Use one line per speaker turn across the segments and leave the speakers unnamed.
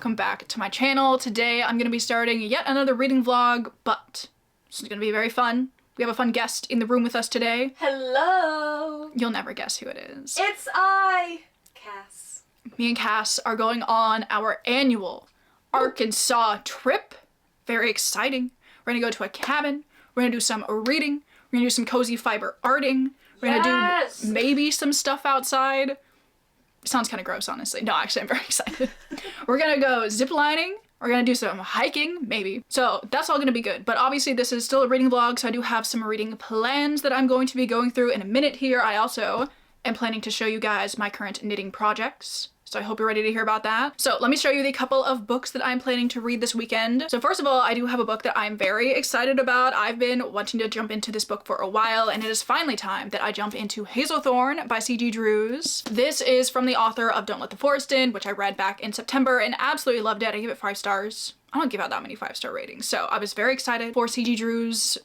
welcome back to my channel. Today I'm going to be starting yet another reading vlog, but this is going to be very fun. We have a fun guest in the room with us today.
Hello!
You'll never guess who it is.
It's I, Cass.
Me and Cass are going on our annual Arkansas trip. Very exciting. We're going to go to a cabin. We're going to do some reading. We're going to do some cozy fiber arting. We're going to do maybe some stuff outside. Sounds kind of gross, honestly. No, actually, I'm very excited. We're gonna go ziplining. We're gonna do some hiking, maybe. So that's all gonna be good. But obviously this is still a reading vlog, so I do have some reading plans that I'm going to be going through in a minute here. I also am planning to show you guys my current knitting projects. So I hope you're ready to hear about that. So let me show you the couple of books that I'm planning to read this weekend. So first of all, I do have a book that I'm very excited about. I've been wanting to jump into this book for a while, and it is finally time that I jump into Hazelthorn by C.G. Drews. This is from the author of Don't Let the Forest In, which I read back in September and absolutely loved it. I gave it 5 stars. I don't give out that many 5-star ratings, so I was very excited for C.G. Drews'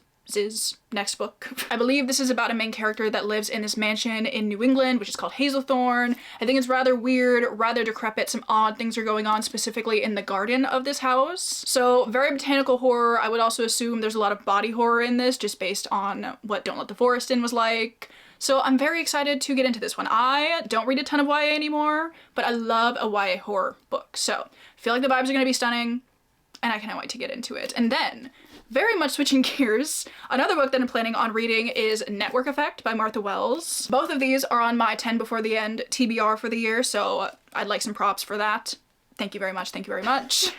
next book. I believe this is about a main character that lives in this mansion in New England, which is called Hazelthorn. I think it's rather weird, rather decrepit. Some odd things are going on specifically in the garden of this house. So very botanical horror. I would also assume there's a lot of body horror in this just based on what Don't Let the Forest In was like. So I'm very excited to get into this one. I don't read a ton of YA anymore, but I love a YA horror book. So I feel like the vibes are gonna be stunning and I cannot wait to get into it. And then, very much switching gears, another book that I'm planning on reading is Network Effect by Martha Wells. Both of these are on my 10 before the end TBR for the year, so I'd like some props for that. Thank you very much, thank you very much.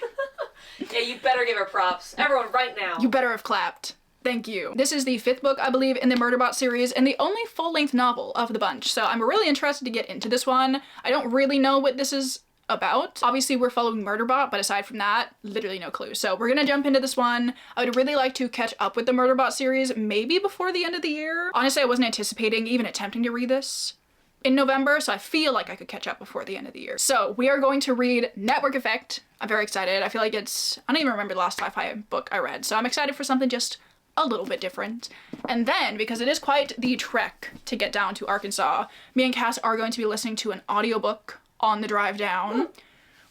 Yeah, you better give her props. Everyone right now.
You better have clapped. Thank you. This is the 5th book, I believe, in the Murderbot series and the only full-length novel of the bunch, so I'm really interested to get into this one. I don't really know what this is about. Obviously we're following Murderbot, but aside from that, literally no clue. So we're gonna jump into this one. I would really like to catch up with the Murderbot series maybe before the end of the year. Honestly, I wasn't anticipating even attempting to read this in November, so I feel like I could catch up before the end of the year. So we are going to read Network Effect. I'm very excited. I feel like I don't even remember the last sci-fi book I read, so I'm excited for something just a little bit different. And then, because it is quite the trek to get down to Arkansas, me and Cass are going to be listening to an audiobook on the drive down.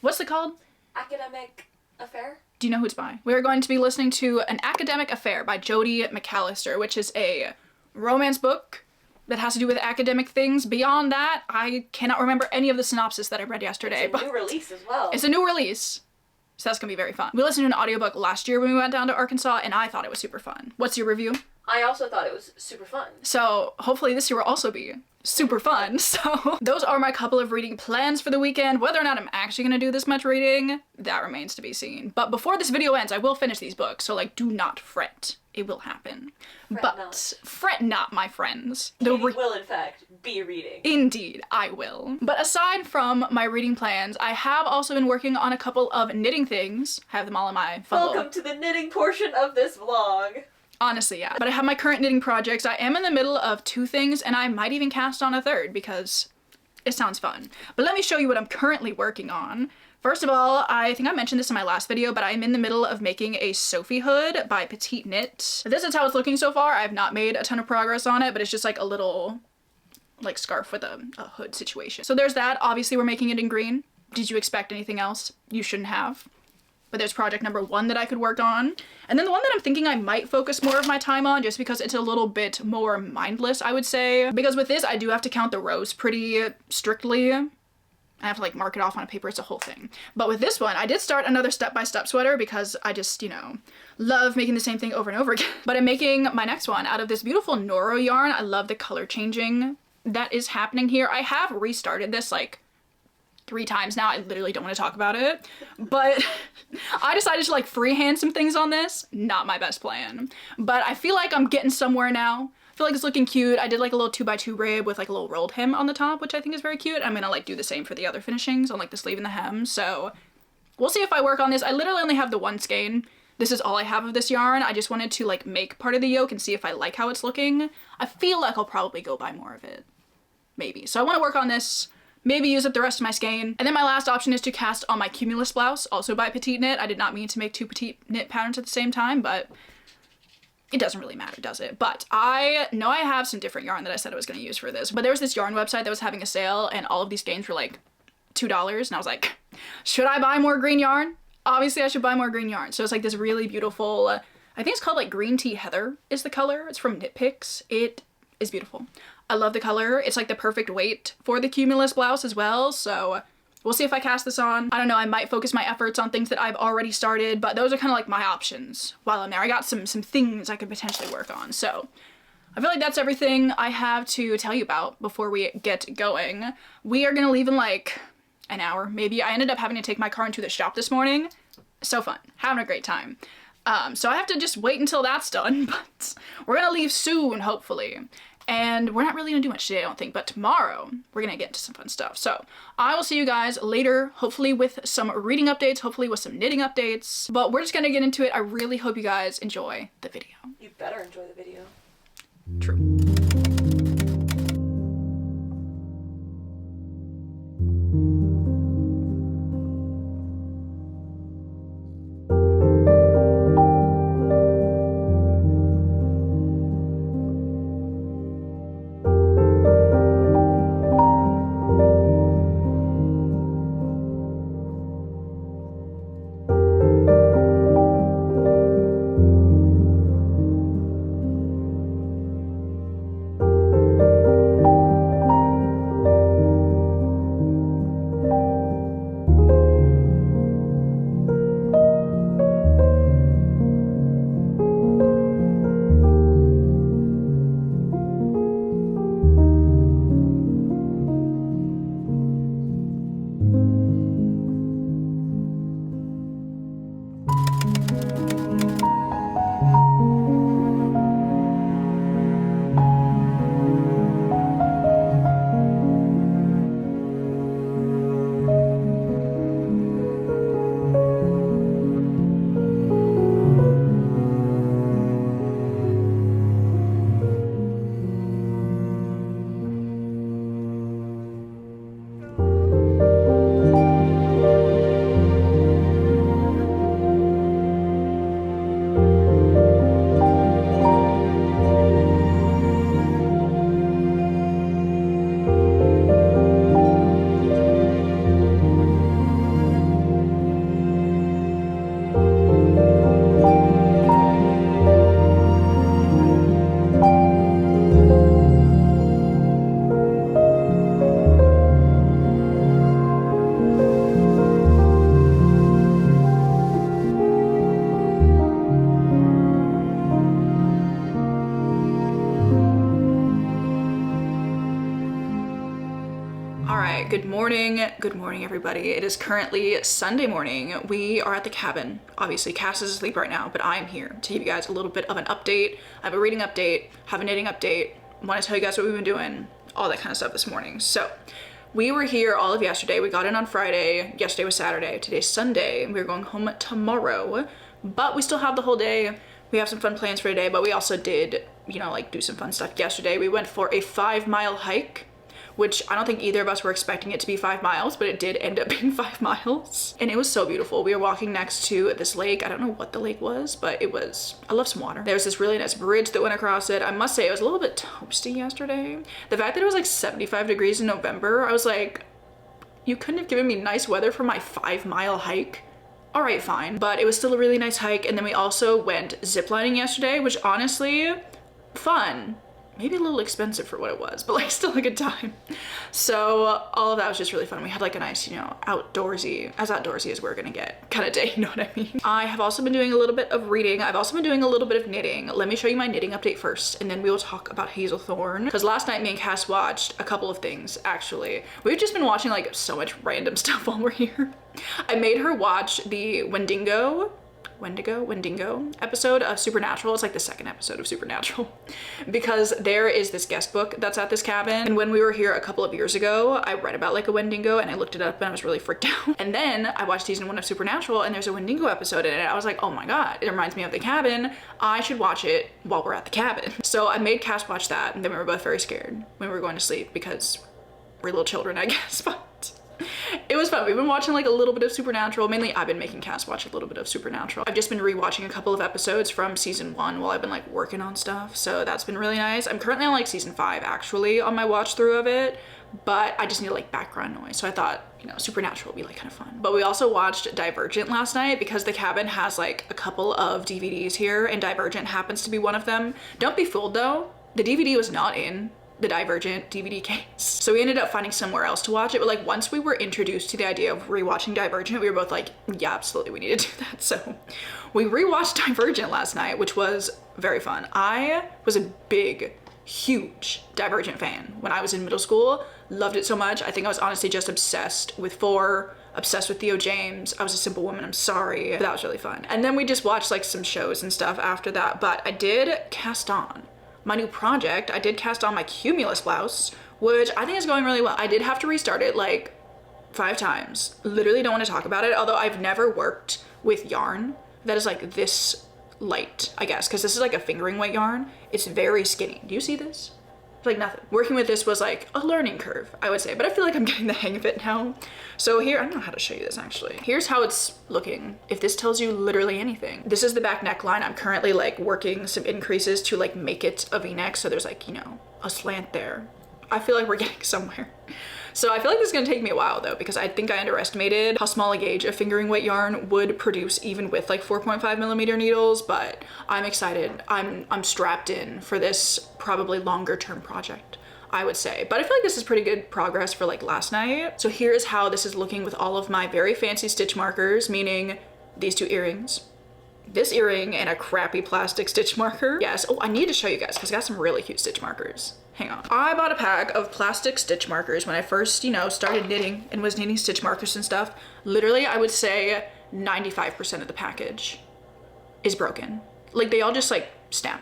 What's it called?
Academic Affair?
Do you know who it's by? We're going to be listening to An Academic Affair by Jodi McAllister, which is a romance book that has to do with academic things. Beyond that, I cannot remember any of the synopsis that I read yesterday.
It's a new release as well.
It's a new release, so that's gonna be very fun. We listened to an audiobook last year when we went down to Arkansas, and I thought it was super fun. What's your review?
I also thought it was super fun.
So hopefully this year will also be super fun. So those are my couple of reading plans for the weekend. Whether or not I'm actually gonna do this much reading, that remains to be seen. But before this video ends, I will finish these books, so like, do not fret. It will happen. Fret not, my friends.
Katie will, in fact, be reading.
Indeed, I will. But aside from my reading plans, I have also been working on a couple of knitting things. I have them all in my phone.
Welcome to the knitting portion of this vlog.
Honestly, yeah. But I have my current knitting projects. I am in the middle of 2 things, and I might even cast on a 3rd because it sounds fun. But let me show you what I'm currently working on. First of all, I think I mentioned this in my last video, but I'm in the middle of making a Sophie hood by Petite Knit. This is how it's looking so far. I have not made a ton of progress on it, but it's just like a little like scarf with a hood situation. So there's that. Obviously we're making it in green. Did you expect anything else? You shouldn't have. But there's project number 1 that I could work on. And then the one that I'm thinking I might focus more of my time on just because it's a little bit more mindless, I would say. Because with this, I do have to count the rows pretty strictly. I have to like mark it off on a paper, it's a whole thing. But with this one, I did start another step-by-step sweater because I just, you know, love making the same thing over and over again. But I'm making my next one out of this beautiful Noro yarn. I love the color changing that is happening here. I have restarted this like 3 times now. I literally don't want to talk about it, but I decided to like freehand some things on this. Not my best plan, but I feel like I'm getting somewhere now. I feel like it's looking cute. I did like a little 2x2 rib with like a little rolled hem on the top, which I think is very cute. I'm gonna like do the same for the other finishings on like the sleeve and the hem. So we'll see if I work on this. I literally only have the 1 skein. This is all I have of this yarn. I just wanted to like make part of the yoke and see if I like how it's looking. I feel like I'll probably go buy more of it. Maybe. So I want to work on this. Maybe use up the rest of my skein. And then my last option is to cast on my Cumulus blouse, also by Petite Knit. I did not mean to make 2 Petite Knit patterns at the same time, but it doesn't really matter, does it? But I know I have some different yarn that I said I was going to use for this, but there was this yarn website that was having a sale and all of these skeins were like $2, and I was like, should I buy more green yarn? Obviously I should buy more green yarn. So it's like this really beautiful, I think it's called like Green Tea Heather is the color. It's from Knit Picks. It is beautiful. I love the color. It's like the perfect weight for the Cumulus blouse as well. So we'll see if I cast this on. I don't know, I might focus my efforts on things that I've already started, but those are kind of like my options while I'm there. I got some things I could potentially work on. So I feel like that's everything I have to tell you about before we get going. We are gonna leave in like an hour, maybe. I ended up having to take my car into the shop this morning. So fun, having a great time. So I have to just wait until that's done, but we're gonna leave soon, hopefully. And we're not really gonna do much today, I don't think, but tomorrow we're gonna get into some fun stuff. So I will see you guys later, hopefully with some reading updates, hopefully with some knitting updates, but we're just gonna get into it. I really hope you guys enjoy the video.
You better enjoy the video.
True. Good morning everybody. It is currently Sunday morning. We are at the cabin. Obviously Cass is asleep right now, but I'm here to give you guys a little bit of an update. I have a reading update, have a knitting update, want to tell you guys what we've been doing, all that kind of stuff this morning. So we were here all of yesterday. We got in on Friday. Yesterday was Saturday. Today's Sunday. We're going home tomorrow, but we still have the whole day. We have some fun plans for today, but we also did, you know, like do some fun stuff yesterday. We went for a 5-mile hike, which I don't think either of us were expecting it to be 5 miles, but it did end up being 5 miles. And it was so beautiful. We were walking next to this lake. I don't know what the lake was, but it was, I love some water. There was this really nice bridge that went across it. I must say it was a little bit toasty yesterday. The fact that it was like 75 degrees in November, I was like, you couldn't have given me nice weather for my 5-mile hike. All right, fine. But it was still a really nice hike. And then we also went ziplining yesterday, which honestly, fun. Maybe a little expensive for what it was, but like still a good time. So all of that was just really fun. We had like a nice, you know, outdoorsy as we're gonna get kind of day, you know what I mean? I have also been doing a little bit of reading. I've also been doing a little bit of knitting. Let me show you my knitting update first, and then we will talk about Hazelthorn. Because last night me and Cass watched a couple of things, actually. We've just been watching like so much random stuff while we're here. I made her watch the Wendigo episode of Supernatural. It's like the second episode of Supernatural, because there is this guest book that's at this cabin, and when we were here a couple of years ago I read about like a Wendigo and I looked it up and I was really freaked out. And then I watched season 1 of Supernatural and there's a Wendigo episode in it. I was like, oh my god, it reminds me of the cabin. I should watch it while we're at the cabin. So I made Cass watch that, and then we were both very scared when we were going to sleep because we're little children, I guess. But it was fun. We've been watching like a little bit of Supernatural. Mainly I've been making Cass watch a little bit of Supernatural. I've just been rewatching a couple of episodes from season 1 while I've been like working on stuff, so that's been really nice. I'm currently on like season 5 actually on my watch through of it, but I just need like background noise, so I thought you know, supernatural would be like kind of fun. But we also watched Divergent last night because the cabin has like a couple of DVDs here and Divergent happens to be one of them. Don't be fooled though, the DVD was not in the Divergent DVD case. So we ended up finding somewhere else to watch it. But like once we were introduced to the idea of rewatching Divergent, we were both like, yeah, absolutely, we need to do that. So we rewatched Divergent last night, which was very fun. I was a big, huge Divergent fan when I was in middle school. Loved it so much. I think I was honestly just obsessed with 4, obsessed with Theo James. I was a simple woman, I'm sorry. But that was really fun. And then we just watched like some shows and stuff after that. But I did cast on my new project. I did cast on my Cumulus blouse, which I think is going really well. I did have to restart it like 5 times. Literally don't want to talk about it, although I've never worked with yarn that is like this light, I guess, because this is like a fingering weight yarn. It's very skinny. Do you see this? It's like nothing. Working with this was like a learning curve, I would say, but I feel like I'm getting the hang of it now. So here, I don't know how to show you this actually. Here's how it's looking, if this tells you literally anything. This is the back neckline. I'm currently like working some increases to like make it a V-neck, so there's like, you know, a slant there. I feel like we're getting somewhere. So I feel like this is gonna take me a while though, because I think I underestimated how small a gauge of fingering weight yarn would produce even with like 4.5mm needles, but I'm excited. I'm strapped in for this probably longer term project, I would say. But I feel like this is pretty good progress for like last night. So here's how this is looking with all of my very fancy stitch markers, meaning these 2 earrings, this earring, and a crappy plastic stitch marker. Yes, oh, I need to show you guys because I got some really cute stitch markers. Hang on. I bought a pack of plastic stitch markers when I first, you know, started knitting and was knitting stitch markers and stuff. Literally, I would say 95% of the package is broken. Like they all just like snap.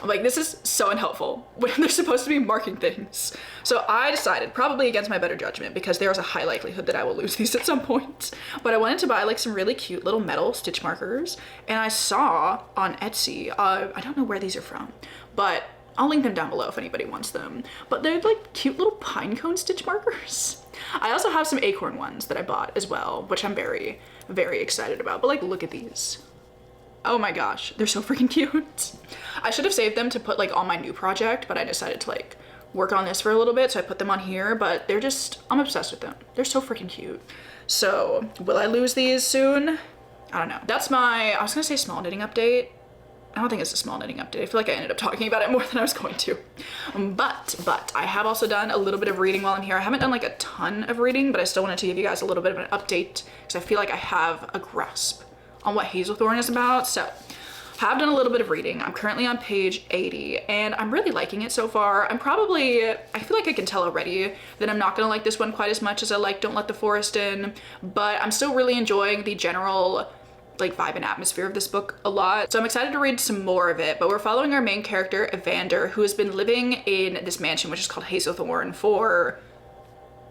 I'm like, this is so unhelpful when they're supposed to be marking things. So I decided, probably against my better judgment, because there is a high likelihood that I will lose these at some point, but I wanted to buy like some really cute little metal stitch markers. And I saw on Etsy, I don't know where these are from, but I'll link them down below if anybody wants them. But they're like cute little pine cone stitch markers. I also have some acorn ones that I bought as well, which I'm very, very excited about. But like, look at these. Oh my gosh, they're so freaking cute. I should have saved them to put like on my new project, but I decided to like work on this for a little bit, so I put them on here, but they're just, I'm obsessed with them. They're so freaking cute. So will I lose these soon? I don't know. That's my, I was gonna say small knitting update. I don't think it's a small knitting update. I feel like I ended up talking about it more than I was going to. But I have also done a little bit of reading while I'm here. I haven't done like a ton of reading, but I still wanted to give you guys a little bit of an update because I feel like I have a grasp on what Hazelthorn is about. So I have done a little bit of reading. I'm currently on page 80 and I'm really liking it so far. I feel like I can tell already that I'm not gonna like this one quite as much as I like Don't Let the Forest In, but I'm still really enjoying the general like vibe and atmosphere of this book a lot. So I'm excited to read some more of it, but we're following our main character, Evander, who has been living in this mansion, which is called Hazelthorn, for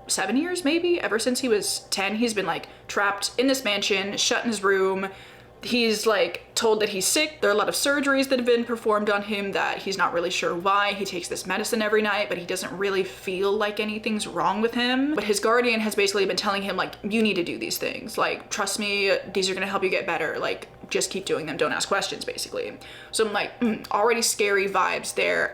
7 years, maybe? Ever since he was 10, he's been like trapped in this mansion, shut in his room. He's like told that he's sick. There are a lot of surgeries that have been performed on him that he's not really sure why. He takes this medicine every night, but he doesn't really feel like anything's wrong with him. But his guardian has basically been telling him like, you need to do these things. Like, trust me, these are gonna help you get better. Like, just keep doing them. Don't ask questions, basically. So I'm like, already scary vibes there.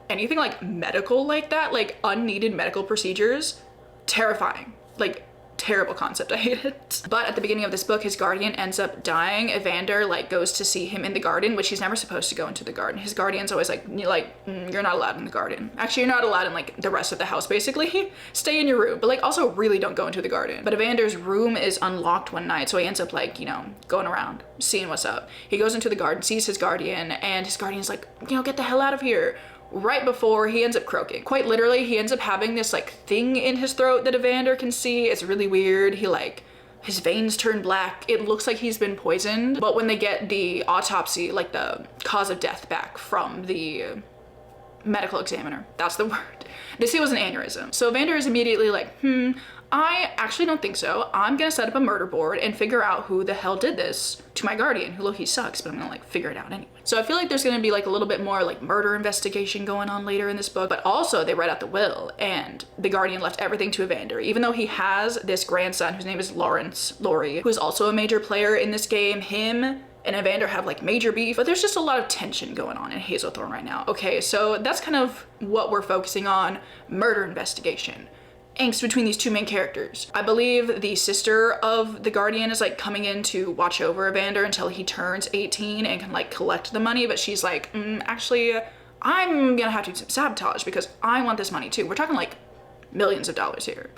Anything like medical like that, like unneeded medical procedures, terrifying. Like, terrible concept. I hate it. But at the beginning of this book, his guardian ends up dying. Evander like goes to see him in the garden, which he's never supposed to go into the garden. His guardian's always like, you're not allowed in the garden. Actually, you're not allowed in like the rest of the house, basically. Stay in your room, but like also really don't go into the garden. But Evander's room is unlocked one night, so he ends up like, you know, going around, seeing what's up. He goes into the garden, sees his guardian, and his guardian's like, you know, get the hell out of here. Right before he ends up croaking. Quite literally, he ends up having this like thing in his throat that Evander can see. It's really weird. His veins turn black. It looks like he's been poisoned. But when they get the autopsy, like the cause of death back from the medical examiner, that's the word, they say it was an aneurysm. So Evander is immediately like, I actually don't think so. I'm gonna set up a murder board and figure out who the hell did this to my guardian, who low-key sucks, but I'm gonna like figure it out anyway. So I feel like there's gonna be like a little bit more like murder investigation going on later in this book, but also they write out the will and the guardian left everything to Evander, even though he has this grandson whose name is Laurie, who is also a major player in this game. Him and Evander have like major beef, but there's just a lot of tension going on in Hazelthorn right now. Okay, so that's kind of what we're focusing on, murder investigation. angst between these two main characters. I believe the sister of the guardian is like coming in to watch over Evander until he turns 18 and can like collect the money, but she's like, actually, I'm gonna have to do some sabotage because I want this money too. We're talking like millions of dollars here.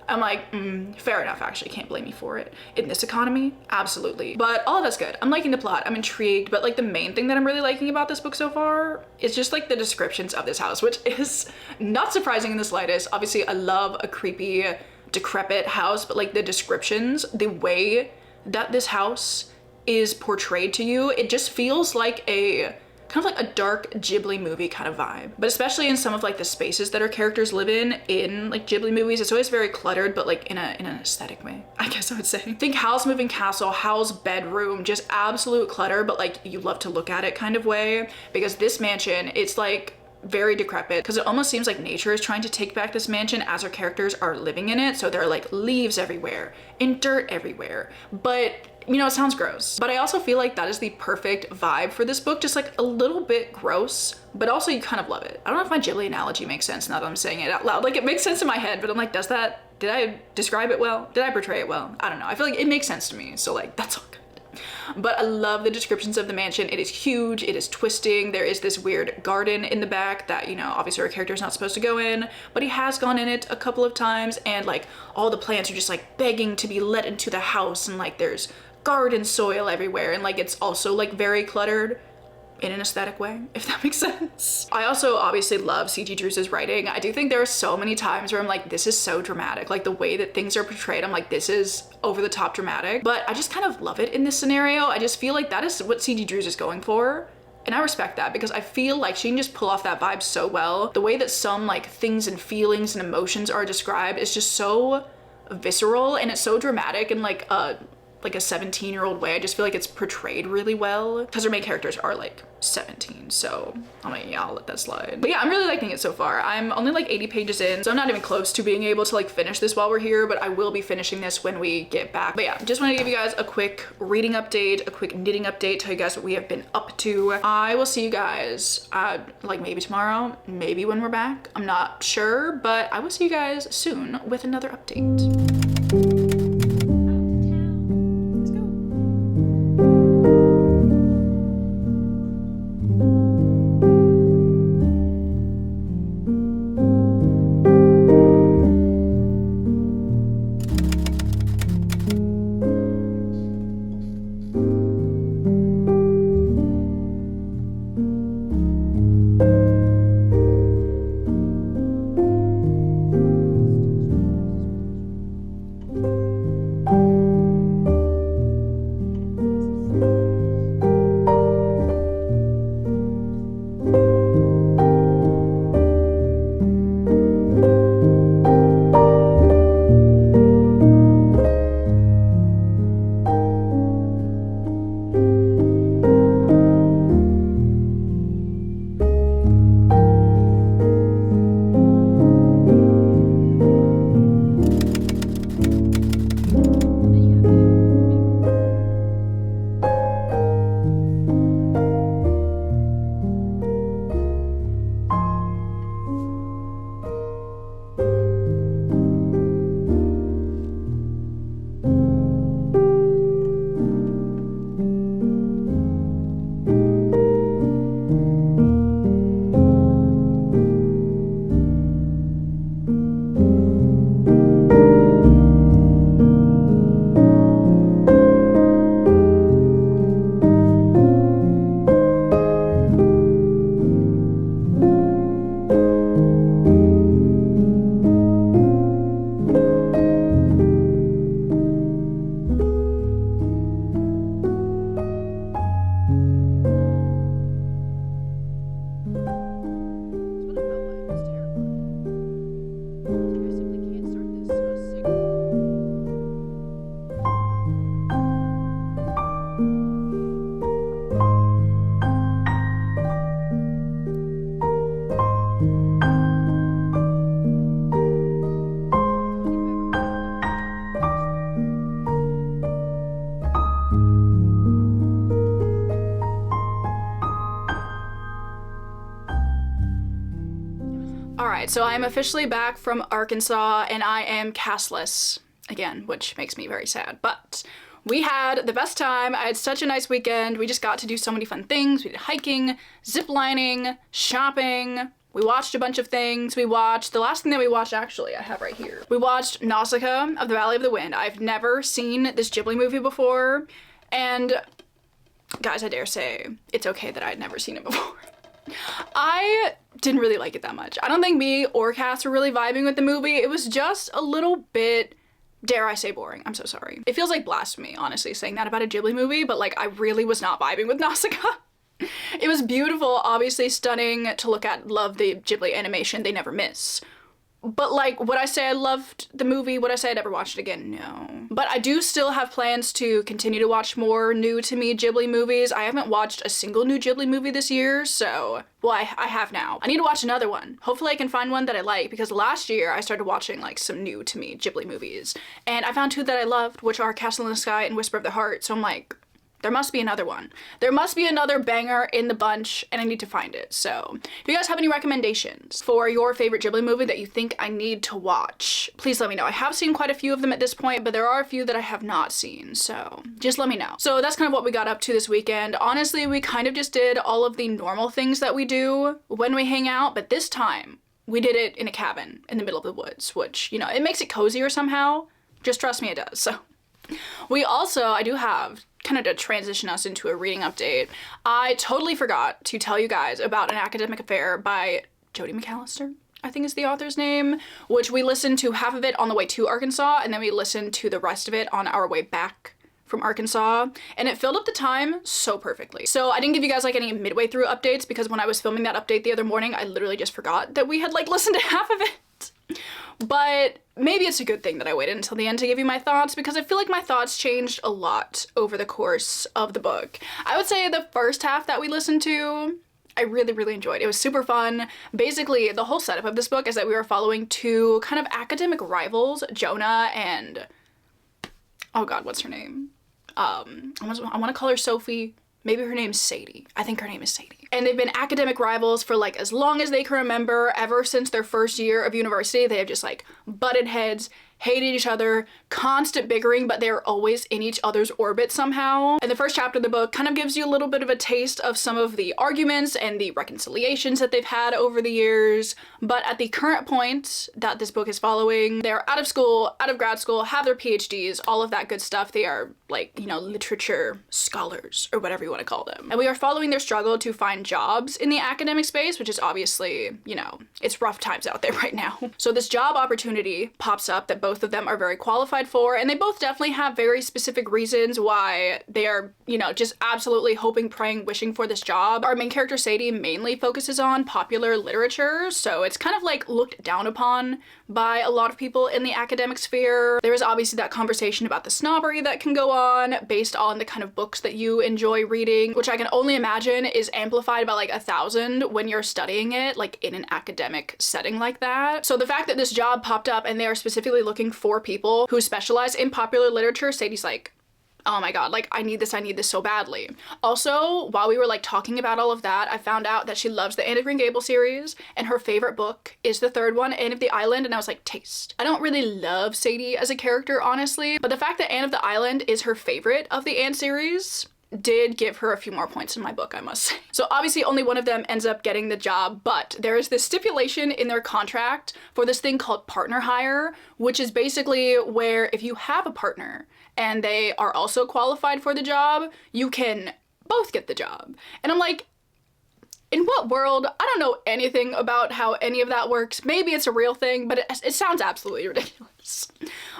I'm like, fair enough, actually, can't blame me for it. In this economy, absolutely. But all of that's good. I'm liking the plot, I'm intrigued, but like the main thing that I'm really liking about this book so far is just like the descriptions of this house, which is not surprising in the slightest. Obviously, I love a creepy, decrepit house, but like the descriptions, the way that this house is portrayed to you, it just feels like a kind of like a dark Ghibli movie kind of vibe. But especially in some of like the spaces that our characters live in like Ghibli movies, it's always very cluttered, but like in an aesthetic way, I guess I would say. Think Hal's moving castle, Hal's bedroom, just absolute clutter, but like you love to look at it kind of way. Because this mansion, it's like very decrepit because it almost seems like nature is trying to take back this mansion as our characters are living in it. So there are like leaves everywhere and dirt everywhere, but you know, it sounds gross, but I also feel like that is the perfect vibe for this book. Just like a little bit gross, but also you kind of love it. I don't know if my Ghibli analogy makes sense now that I'm saying it out loud. Like it makes sense in my head, but I'm like, did I describe it well? Did I portray it well? I don't know. I feel like it makes sense to me. So like, that's all good. But I love the descriptions of the mansion. It is huge, it is twisting. There is this weird garden in the back that, you know, obviously our character is not supposed to go in, but he has gone in it a couple of times, and like all the plants are just like begging to be let into the house, and like there's garden soil everywhere, and like it's also like very cluttered in an aesthetic way, if that makes sense. I also obviously love C.G. Drew's writing. I do think there are so many times where I'm like, this is so dramatic. Like the way that things are portrayed, I'm like, this is over the top dramatic, but I just kind of love it in this scenario. I just feel like that is what C.G. Drew's is going for. And I respect that because I feel like she can just pull off that vibe so well. The way that some like things and feelings and emotions are described is just so visceral, and it's so dramatic and like a 17-year-old way. I just feel like it's portrayed really well because our main characters are like 17, so I'm like, yeah, I'll let that slide. But yeah, I'm really liking it so far. I'm only like 80 pages in, so I'm not even close to being able to like finish this while we're here, but I will be finishing this when we get back. But yeah, just want to give you guys a quick reading update, a quick knitting update, tell you guys what we have been up to. I will see you guys like maybe tomorrow, maybe when we're back, I'm not sure, but I will see you guys soon with another update. Alright, so I am officially back from Arkansas and I am castless again, which makes me very sad, but we had the best time. I had such a nice weekend. We just got to do so many fun things. We did hiking, zip lining, shopping. We watched a bunch of things. The last thing that we watched, actually, I have right here. We watched Nausicaa of the Valley of the Wind. I've never seen this Ghibli movie before, and guys, I dare say, it's okay that I had never seen it before. I didn't really like it that much. I don't think me or Cass were really vibing with the movie. It was just a little bit, dare I say, boring. I'm so sorry. It feels like blasphemy, honestly, saying that about a Ghibli movie, but like I really was not vibing with Nausicaa. It was beautiful, obviously stunning to look at, love the Ghibli animation, they never miss. But like, would I say I loved the movie? Would I say I'd ever watch it again? No. But I do still have plans to continue to watch more new to me Ghibli movies. I haven't watched a single new Ghibli movie this year, so, well, I have now. I need to watch another one. Hopefully I can find one that I like, because last year I started watching like some new to me Ghibli movies, and I found two that I loved, which are Castle in the Sky and Whisper of the Heart, so I'm like, there must be another one. There must be another banger in the bunch, and I need to find it. So if you guys have any recommendations for your favorite Ghibli movie that you think I need to watch, please let me know. I have seen quite a few of them at this point, but there are a few that I have not seen, so just let me know. So that's kind of what we got up to this weekend. Honestly, we kind of just did all of the normal things that we do when we hang out, but this time we did it in a cabin in the middle of the woods, which, you know, it makes it cozier somehow. Just trust me, it does. So we also, I do have, kind of to transition us into a reading update, I totally forgot to tell you guys about An Academic Affair by Jodi McAllister, I think is the author's name, which we listened to half of it on the way to Arkansas, and then we listened to the rest of it on our way back from Arkansas, and it filled up the time so perfectly. So I didn't give you guys like any midway through updates, because when I was filming that update the other morning, I literally just forgot that we had like listened to half of it. But maybe it's a good thing that I waited until the end to give you my thoughts, because I feel like my thoughts changed a lot over the course of the book. I would say the first half that we listened to, I really, really enjoyed. It was super fun. Basically, the whole setup of this book is that we were following two kind of academic rivals, Jonah and, oh god, what's her name? I want to call her Sophie. Maybe her name's Sadie. I think her name is Sadie. And they've been academic rivals for like as long as they can remember. Ever since their first year of university, they have just like butted heads, hated each other, constant bickering, but they're always in each other's orbit somehow. And the first chapter of the book kind of gives you a little bit of a taste of some of the arguments and the reconciliations that they've had over the years. But at the current point that this book is following, they're out of school, out of grad school, have their PhDs, all of that good stuff. They are like, you know, literature scholars or whatever you want to call them. And we are following their struggle to find jobs in the academic space, which is obviously, you know, it's rough times out there right now. So this job opportunity pops up that both of them are very qualified for, and they both definitely have very specific reasons why they are, you know, just absolutely hoping, praying, wishing for this job. Our main character Sadie mainly focuses on popular literature, so it's kind of like looked down upon by a lot of people in the academic sphere. There is obviously that conversation about the snobbery that can go on based on the kind of books that you enjoy reading, which I can only imagine is amplified by like 1,000 when you're studying it like in an academic setting like that. So the fact that this job popped up and they are specifically looking for people who specialize in popular literature, Sadie's like, oh my god, like I need this so badly. Also, while we were like talking about all of that, I found out that she loves the Anne of Green Gables series, and her favorite book is the third one, Anne of the Island, and I was like, taste. I don't really love Sadie as a character, honestly, but the fact that Anne of the Island is her favorite of the Anne series did give her a few more points in my book, I must say. So obviously only one of them ends up getting the job, but there is this stipulation in their contract for this thing called partner hire, which is basically where if you have a partner and they are also qualified for the job, you can both get the job. And I'm like, in what world? I don't know anything about how any of that works. Maybe it's a real thing, but it sounds absolutely ridiculous.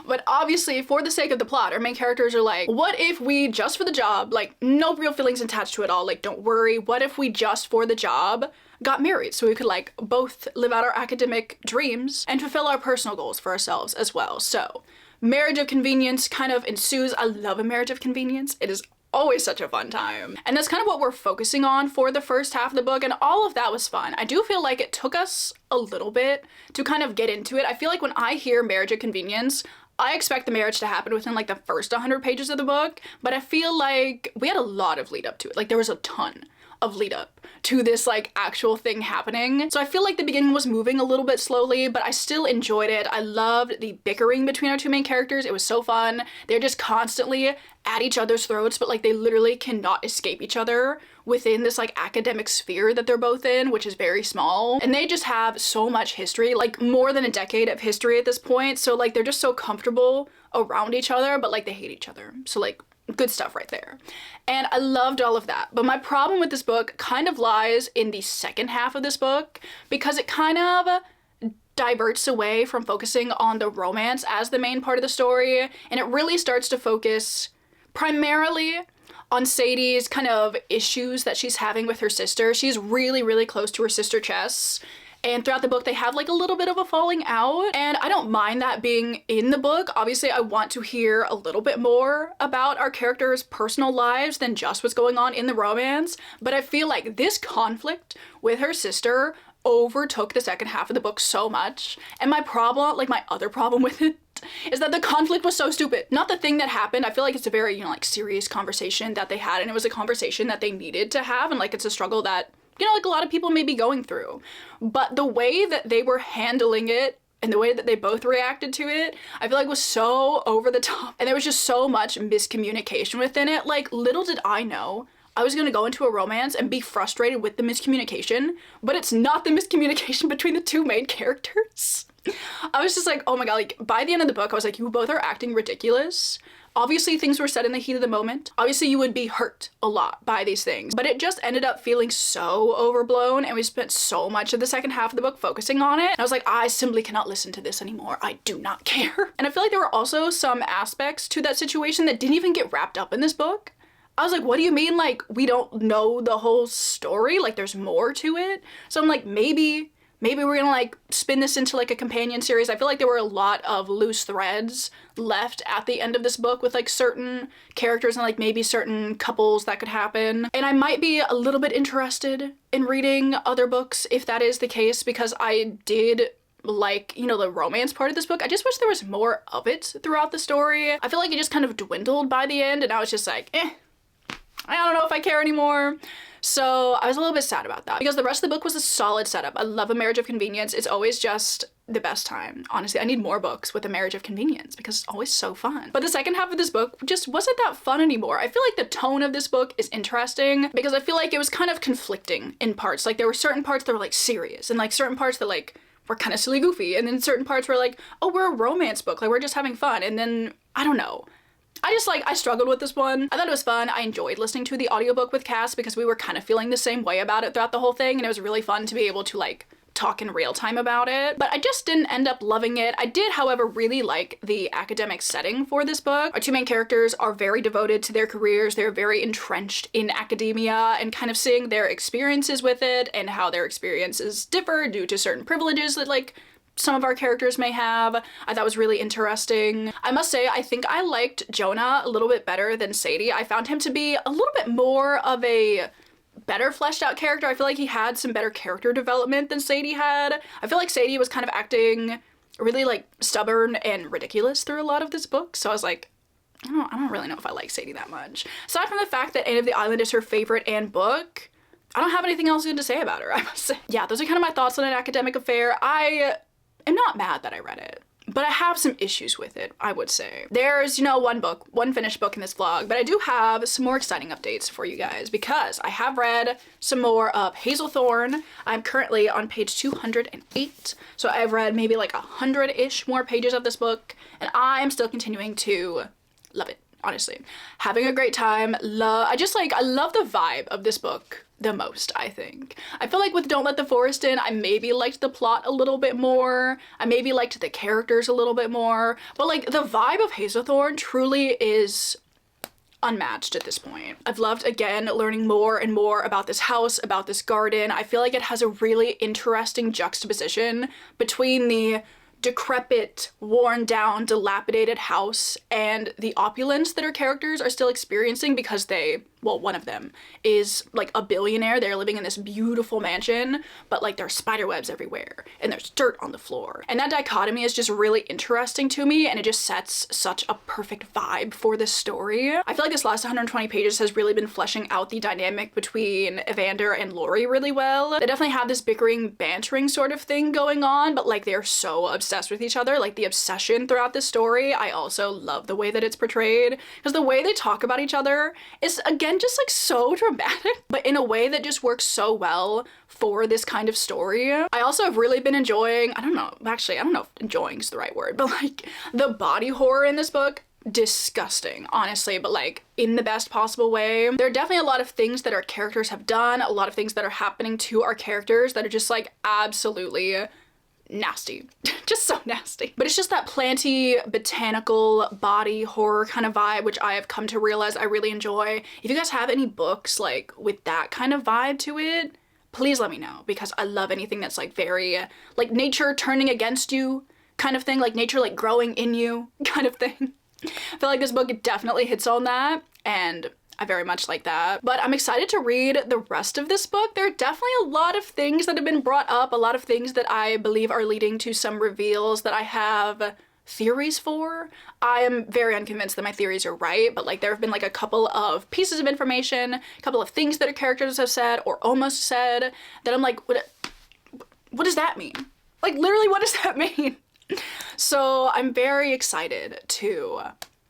But obviously, for the sake of the plot, our main characters are like, what if we, just for the job, like no real feelings attached to it all, like don't worry, what if we just for the job got married so we could like both live out our academic dreams and fulfill our personal goals for ourselves as well. So marriage of convenience kind of ensues. I love a marriage of convenience. It is always such a fun time. And that's kind of what we're focusing on for the first half of the book, and all of that was fun. I do feel like it took us a little bit to kind of get into it. I feel like when I hear marriage of convenience, I expect the marriage to happen within like the first 100 pages of the book, but I feel like we had a lot of lead up to it. Like there was a ton of lead up to this like actual thing happening. So I feel like the beginning was moving a little bit slowly, but I still enjoyed it. I loved the bickering between our two main characters. It was so fun. They're just constantly at each other's throats, but like they literally cannot escape each other within this like academic sphere that they're both in, which is very small. And they just have so much history, like more than a decade of history at this point. So like they're just so comfortable around each other, but like they hate each other. So like good stuff right there. And I loved all of that. But my problem with this book kind of lies in the second half of this book, because it kind of diverts away from focusing on the romance as the main part of the story, and it really starts to focus primarily on Sadie's kind of issues that she's having with her sister. She's really, really close to her sister Chess, and throughout the book they have like a little bit of a falling out, and I don't mind that being in the book. Obviously I want to hear a little bit more about our characters' personal lives than just what's going on in the romance, but I feel like this conflict with her sister overtook the second half of the book so much, and my problem, like my other problem with it, is that the conflict was so stupid. Not the thing that happened. I feel like it's a very, you know, like serious conversation that they had, and it was a conversation that they needed to have, and like it's a struggle that, you know, like a lot of people may be going through. But the way that they were handling it and the way that they both reacted to it, I feel like was so over the top, and there was just so much miscommunication within it. Like little did I know I was gonna go into a romance and be frustrated with the miscommunication, but it's not the miscommunication between the two main characters. I was just like, oh my god, like by the end of the book, I was like, you both are acting ridiculous. Obviously things were said in the heat of the moment. Obviously you would be hurt a lot by these things, but it just ended up feeling so overblown, and we spent so much of the second half of the book focusing on it. And I was like, I simply cannot listen to this anymore. I do not care. And I feel like there were also some aspects to that situation that didn't even get wrapped up in this book. I was like, what do you mean? Like, we don't know the whole story? Like, there's more to it? So I'm like, maybe we're gonna like spin this into like a companion series. I feel like there were a lot of loose threads left at the end of this book with like certain characters and like maybe certain couples that could happen. And I might be a little bit interested in reading other books if that is the case, because I did like, you know, the romance part of this book. I just wish there was more of it throughout the story. I feel like it just kind of dwindled by the end, and I was just like, I don't know if I care anymore. So I was a little bit sad about that, because the rest of the book was a solid setup. I love A Marriage of Convenience. It's always just the best time. Honestly, I need more books with A Marriage of Convenience because it's always so fun. But the second half of this book just wasn't that fun anymore. I feel like the tone of this book is interesting because I feel like it was kind of conflicting in parts. Like there were certain parts that were like serious, and like certain parts that like were kind of silly goofy, and then certain parts were like, oh, we're a romance book, like we're just having fun. And then I don't know, I struggled with this one. I thought it was fun. I enjoyed listening to the audiobook with Cass because we were kind of feeling the same way about it throughout the whole thing, and it was really fun to be able to like talk in real time about it. But I just didn't end up loving it. I did, however, really like the academic setting for this book. Our two main characters are very devoted to their careers. They're very entrenched in academia, and kind of seeing their experiences with it and how their experiences differ due to certain privileges that like some of our characters may have, I thought was really interesting. I must say, I think I liked Jonah a little bit better than Sadie. I found him to be a little bit more of a better fleshed out character. I feel like he had some better character development than Sadie had. I feel like Sadie was kind of acting really like stubborn and ridiculous through a lot of this book. So I was like, I don't really know if I like Sadie that much. Aside from the fact that Anne of the Island is her favorite Anne book, I don't have anything else good to say about her, I must say. Yeah, those are kind of my thoughts on An Academic Affair. I'm not mad that I read it, but I have some issues with it, I would say. There's, you know, one finished book in this vlog, but I do have some more exciting updates for you guys because I have read some more of Hazelthorn. I'm currently on page 208, so I've read maybe like 100-ish more pages of this book, and I am still continuing to love it, honestly. Having a great time. I love the vibe of this book the most, I think. I feel like with Don't Let the Forest In, I maybe liked the plot a little bit more. I maybe liked the characters a little bit more. But like the vibe of Hazelthorn truly is unmatched at this point. I've loved, again, learning more and more about this house, about this garden. I feel like it has a really interesting juxtaposition between the decrepit, worn down, dilapidated house and the opulence that our characters are still experiencing because they well, one of them is like a billionaire. They're living in this beautiful mansion, but like there's spider webs everywhere and there's dirt on the floor. And that dichotomy is just really interesting to me, and it just sets such a perfect vibe for this story. I feel like this last 120 pages has really been fleshing out the dynamic between Evander and Lori really well. They definitely have this bickering, bantering sort of thing going on, but like they're so obsessed with each other. Like the obsession throughout this story, I also love the way that it's portrayed, because the way they talk about each other is, again, just like so dramatic, but in a way that just works so well for this kind of story. I also have really been enjoying, I don't know if enjoying is the right word, but like the body horror in this book. Disgusting, honestly, but like in the best possible way. There are definitely a lot of things that our characters have done, a lot of things that are happening to our characters that are just like absolutely nasty. Just so nasty. But it's just that planty, botanical, body horror kind of vibe, which I have come to realize I really enjoy. If you guys have any books like with that kind of vibe to it, please let me know, because I love anything that's like very like nature turning against you kind of thing, like nature like growing in you kind of thing. I feel like this book definitely hits on that, and I very much like that. But I'm excited to read the rest of this book. There are definitely a lot of things that have been brought up, a lot of things that I believe are leading to some reveals that I have theories for. I am very unconvinced that my theories are right, but like there have been like a couple of pieces of information, a couple of things that our characters have said or almost said that I'm like, what does that mean? Like literally, what does that mean? So I'm very excited to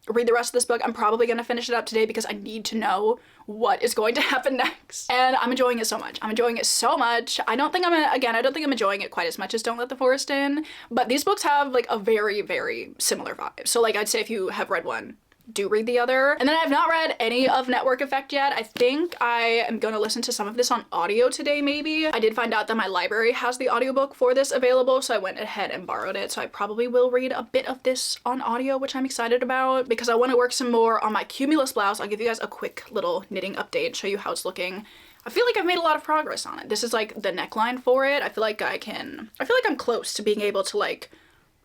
read the rest of this book. I'm probably gonna finish it up today because I need to know what is going to happen next. And I'm enjoying it so much. I'm enjoying it so much. I don't think I'm enjoying it quite as much as Don't Let the Forest In, but these books have like a very, very similar vibe. So like I'd say if you have read one, do read the other. And then I have not read any of Network Effect yet. I think I am gonna listen to some of this on audio today, maybe. I did find out that my library has the audiobook for this available, so I went ahead and borrowed it. So I probably will read a bit of this on audio, which I'm excited about, because I want to work some more on my Cumulus blouse. I'll give you guys a quick little knitting update, show you how it's looking. I feel like I've made a lot of progress on it. This is like the neckline for it. I feel like I'm close to being able to like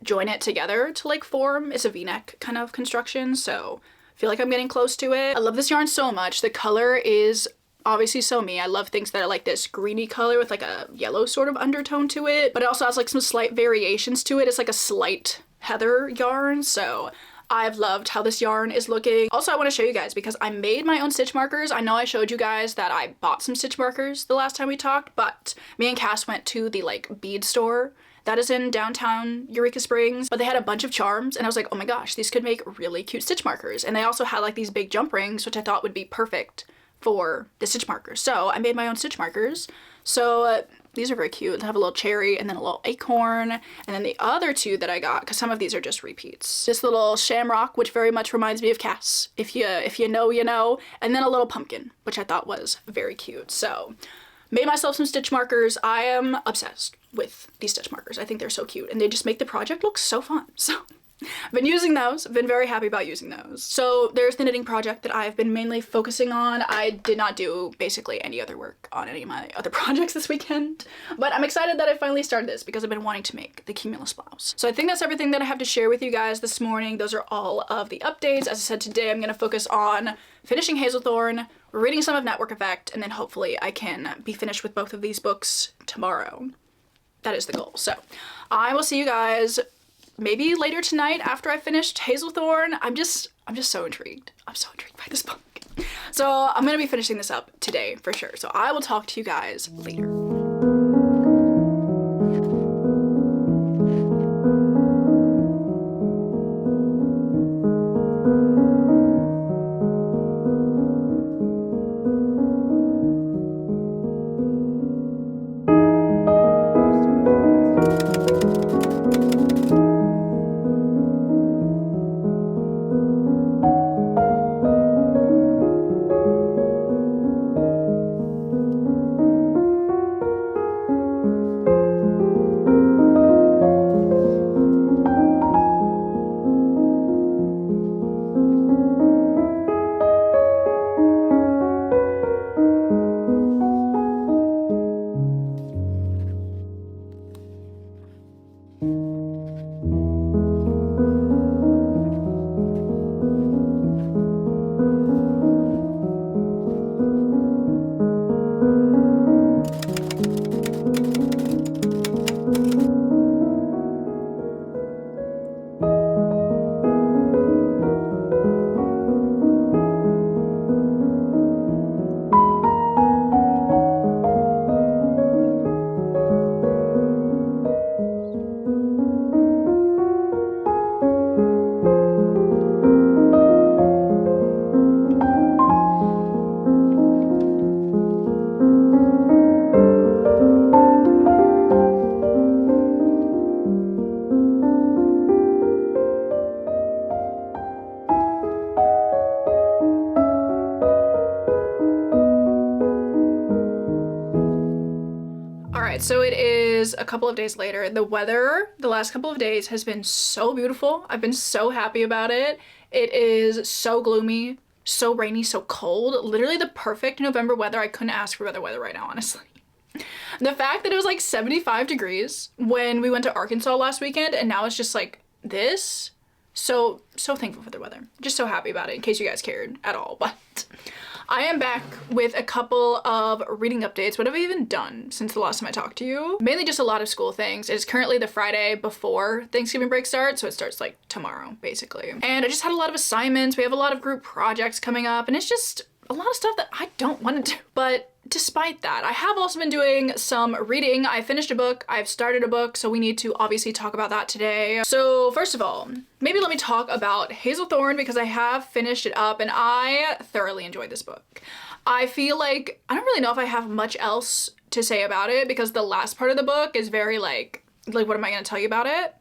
join it together to like form. It's a v-neck kind of construction, so I feel like I'm getting close to it. I love this yarn so much. The color is obviously so me. I love things that are like this greeny color with like a yellow sort of undertone to it, but it also has like some slight variations to it. It's like a slight heather yarn, so I've loved how this yarn is looking. Also, I want to show you guys because I made my own stitch markers. I know I showed you guys that I bought some stitch markers the last time we talked, but me and Cass went to the like bead store that is in downtown Eureka Springs, but they had a bunch of charms and I was like, oh my gosh, these could make really cute stitch markers. And they also had like these big jump rings, which I thought would be perfect for the stitch markers. So I made my own stitch markers. So these are very cute. They have a little cherry and then a little acorn. And then the other two that I got, because some of these are just repeats. This little shamrock, which very much reminds me of Cass. If you know, you know. And then a little pumpkin, which I thought was very cute. So made myself some stitch markers. I am obsessed with these stitch markers. I think they're so cute and they just make the project look so fun. So I've been using those, been very happy about using those. So there's the knitting project that I've been mainly focusing on. I did not do basically any other work on any of my other projects this weekend, but I'm excited that I finally started this because I've been wanting to make the Cumulus blouse. So I think that's everything that I have to share with you guys this morning. Those are all of the updates. As I said, today I'm gonna focus on finishing Hazelthorn, reading some of Network Effect, and then hopefully I can be finished with both of these books tomorrow. That is the goal. So I will see you guys maybe later tonight after I finished Hazelthorn. I'm just so intrigued. I'm so intrigued by this book. So I'm gonna be finishing this up today for sure. So I will talk to you guys later. right, so it is a couple of days later. The weather the last couple of days has been so beautiful. I've been so happy about it. It is so gloomy, so rainy, so cold. Literally the perfect November weather. I couldn't ask for better weather right now, honestly. The fact that it was like 75 degrees when we went to Arkansas last weekend, and now it's just like this. So thankful for the weather. Just so happy about it, in case you guys cared at all. But I am back with a couple of reading updates. What have I even done since the last time I talked to you? Mainly just a lot of school things. It's currently the Friday before Thanksgiving break starts, so it starts like tomorrow, basically. And I just had a lot of assignments. We have a lot of group projects coming up, and it's just a lot of stuff that I don't want to do. But despite that, I have also been doing some reading. I finished a book, I've started a book, so we need to obviously talk about that today. So first of all, maybe let me talk about Hazelthorn, because I have finished it up and I thoroughly enjoyed this book. I feel like, I don't really know if I have much else to say about it, because the last part of the book is very like what am I gonna tell you about it?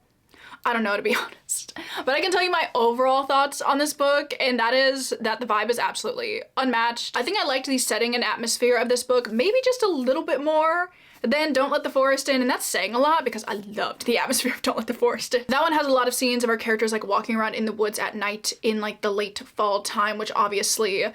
I don't know, to be honest. But I can tell you my overall thoughts on this book, and that is that the vibe is absolutely unmatched. I think I liked the setting and atmosphere of this book maybe just a little bit more than Don't Let the Forest In, and that's saying a lot because I loved the atmosphere of Don't Let the Forest In. That one has a lot of scenes of our characters like walking around in the woods at night in like the late fall time, which obviously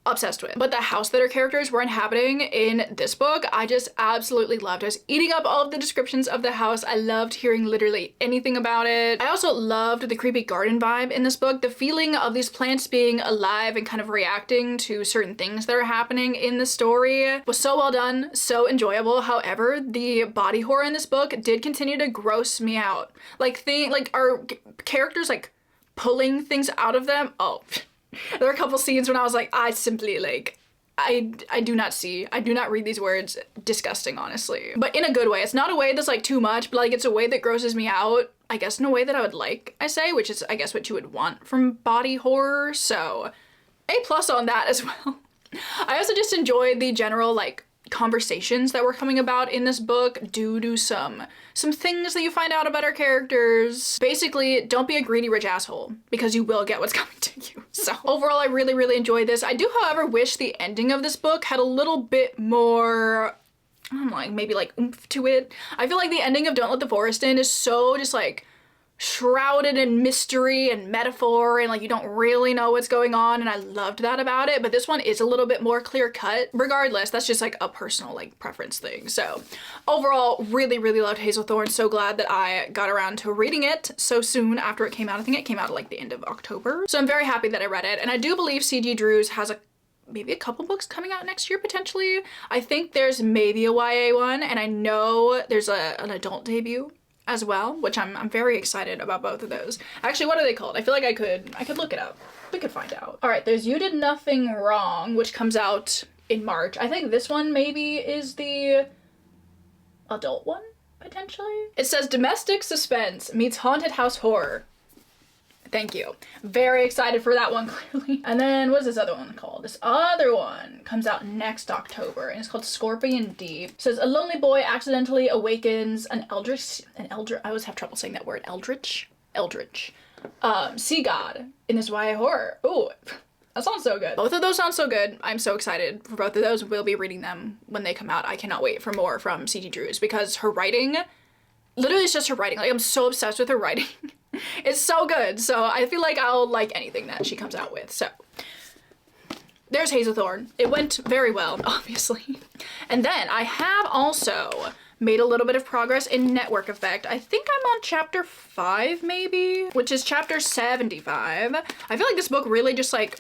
obsessed with. But the house that our characters were inhabiting in this book, I just absolutely loved. I was eating up all of the descriptions of the house. I loved hearing literally anything about it. I also loved the creepy garden vibe in this book. The feeling of these plants being alive and kind of reacting to certain things that are happening in the story was so well done, so enjoyable. However, the body horror in this book did continue to gross me out. Like our characters like pulling things out of them. Oh, there were a couple scenes when I was like, I simply like, I do not read these words. Disgusting, honestly. But in a good way. It's not a way that's like too much, but like it's a way that grosses me out, I guess in a way that I would like, I say, which is I guess what you would want from body horror. So A+ on that as well. I also just enjoyed the general like conversations that were coming about in this book due to some things that you find out about our characters. Basically, don't be a greedy rich asshole, because you will get what's coming to you. So overall, I really, really enjoyed this. I do, however, wish the ending of this book had a little bit more, I don't know, maybe like oomph to it. I feel like the ending of Don't Let the Forest In is so just like shrouded in mystery and metaphor, and like you don't really know what's going on, and I loved that about it. But this one is a little bit more clear cut. Regardless, that's just like a personal like preference thing. So overall, really, really loved Hazelthorn. So glad that I got around to reading it so soon after it came out. I think it came out at like the end of October. So I'm very happy that I read it, and I do believe C.G. Drews has maybe a couple books coming out next year, potentially. I think there's maybe a YA one, and I know there's an adult debut as well, which I'm very excited about both of those. Actually, what are they called? I feel like I could look it up. We could find out. All right, there's You Did Nothing Wrong, which comes out in March. I think this one maybe is the adult one, potentially. It says domestic suspense meets haunted house horror. Thank you. Very excited for that one, clearly. And then what's this other one called? This other one comes out next October, and it's called Scorpion Deep. It says a lonely boy accidentally awakens an eldritch, I always have trouble saying that word, eldritch, sea god in this YA horror. Ooh, that sounds so good. Both of those sound so good. I'm so excited for both of those. We'll be reading them when they come out. I cannot wait for more from C.G. Drews, because her writing, literally it's just her writing. Like, I'm so obsessed with her writing. It's so good. So I feel like I'll like anything that she comes out with. So there's Hazelthorn. It went very well, obviously. And then I have also made a little bit of progress in Network Effect. I think I'm on chapter 5 maybe, which is chapter 75. I feel like this book really just like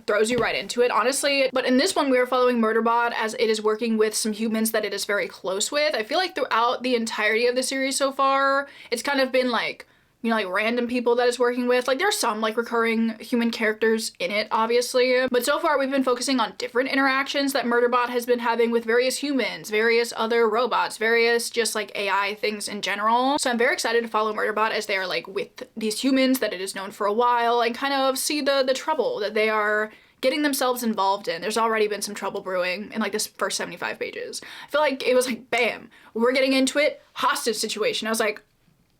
throws you right into it, honestly. But in this one, we are following Murderbot as it is working with some humans that it is very close with. I feel like throughout the entirety of the series so far, it's kind of been like, you know, like random people that it's working with. Like there's some like recurring human characters in it, obviously. But so far we've been focusing on different interactions that Murderbot has been having with various humans, various other robots, various just like AI things in general. So I'm very excited to follow Murderbot as they are like with these humans that it is known for a while, and kind of see the trouble that they are getting themselves involved in. There's already been some trouble brewing in like this first 75 pages. I feel like it was like, bam, we're getting into it, hostage situation. I was like,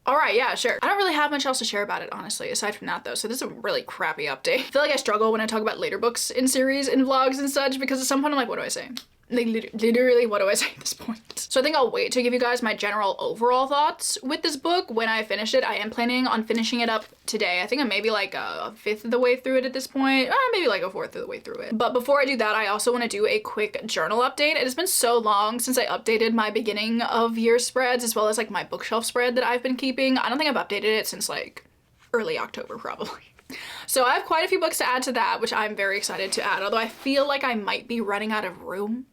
all right, yeah, sure. I don't really have much else to share about it, honestly, aside from that though. So this is a really crappy update. I feel like I struggle when I talk about later books in series and vlogs and such, because at some point I'm like, what do I say? Like, literally, what do I say at this point? So I think I'll wait to give you guys my general overall thoughts with this book when I finish it. I am planning on finishing it up today. I think I'm maybe like a fifth of the way through it at this point. Maybe like a fourth of the way through it. But before I do that, I also want to do a quick journal update. It has been so long since I updated my beginning of year spreads as well as like my bookshelf spread that I've been keeping. I don't think I've updated it since like early October probably. So I have quite a few books to add to that, which I'm very excited to add, although I feel like I might be running out of room.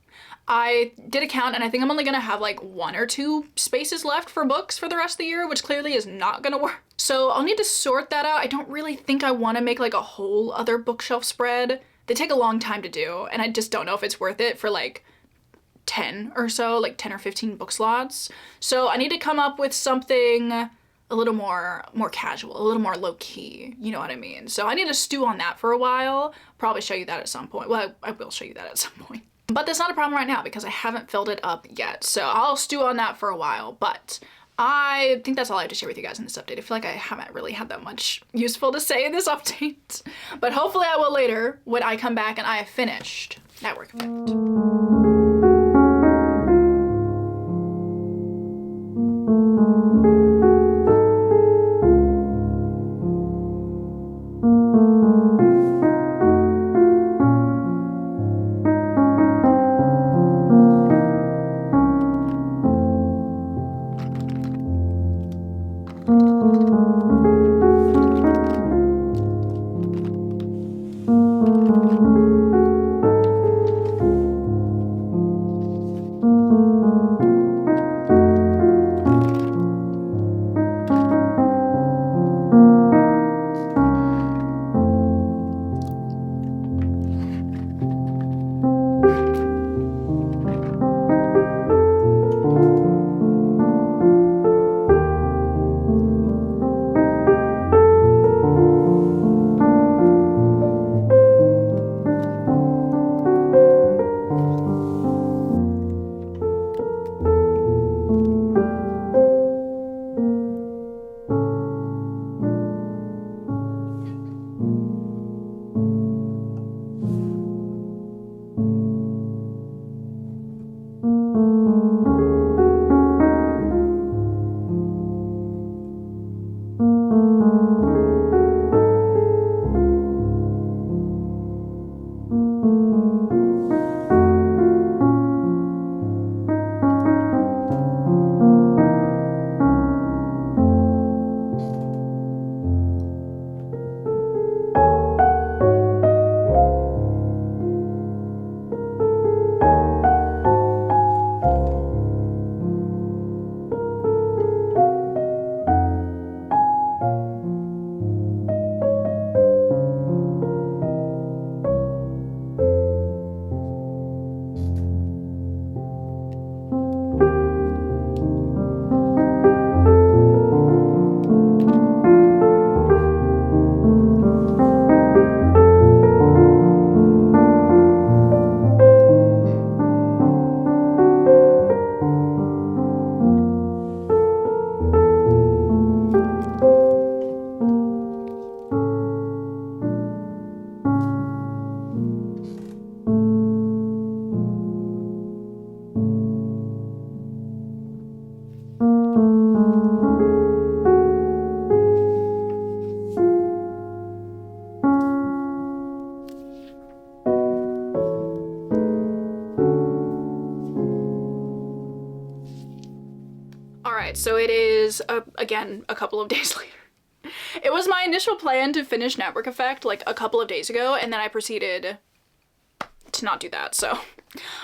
I did a count and I think I'm only gonna have like 1 or 2 spaces left for books for the rest of the year, which clearly is not gonna work. So I'll need to sort that out. I don't really think I want to make like a whole other bookshelf spread. They take a long time to do and I just don't know if it's worth it for like 10 or so, like 10 or 15 book slots. So I need to come up with something a little more casual, a little more low-key, you know what I mean? So I need to stew on that for a while. Probably show you that at some point. Well, I will show you that at some point. But that's not a problem right now because I haven't filled it up yet. So I'll stew on that for a while, but I think that's all I have to share with you guys in this update. I feel like I haven't really had that much useful to say in this update, but hopefully I will later when I come back and I have finished that work effect. So it is, again, a couple of days later. It was my initial plan to finish Network Effect like a couple of days ago, and then I proceeded to not do that. So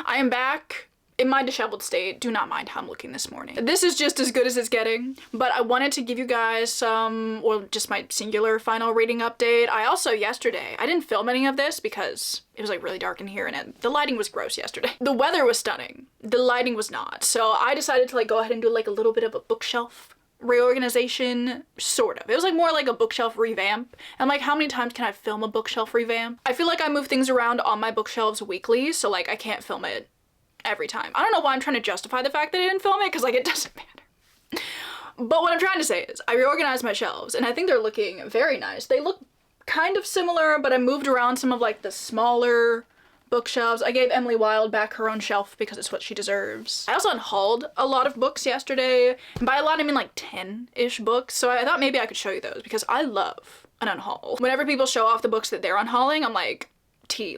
I am back in my disheveled state. Do not mind how I'm looking this morning. This is just as good as it's getting, but I wanted to give you guys some, or just my singular final reading update. I also, yesterday, I didn't film any of this because it was like really dark in here and the lighting was gross yesterday. The weather was stunning. The lighting was not. So I decided to like go ahead and do like a little bit of a bookshelf reorganization, sort of. It was like more like a bookshelf revamp. And like, how many times can I film a bookshelf revamp? I feel like I move things around on my bookshelves weekly, so like I can't film it every time. I don't know why I'm trying to justify the fact that I didn't film it, because like it doesn't matter. But what I'm trying to say is I reorganized my shelves and I think they're looking very nice. They look kind of similar, but I moved around some of like the smaller bookshelves. I gave Emily Wilde back her own shelf because it's what she deserves. I also unhauled a lot of books yesterday, and by a lot I mean like 10-ish books, so I thought maybe I could show you those because I love an unhaul. Whenever people show off the books that they're unhauling, I'm like,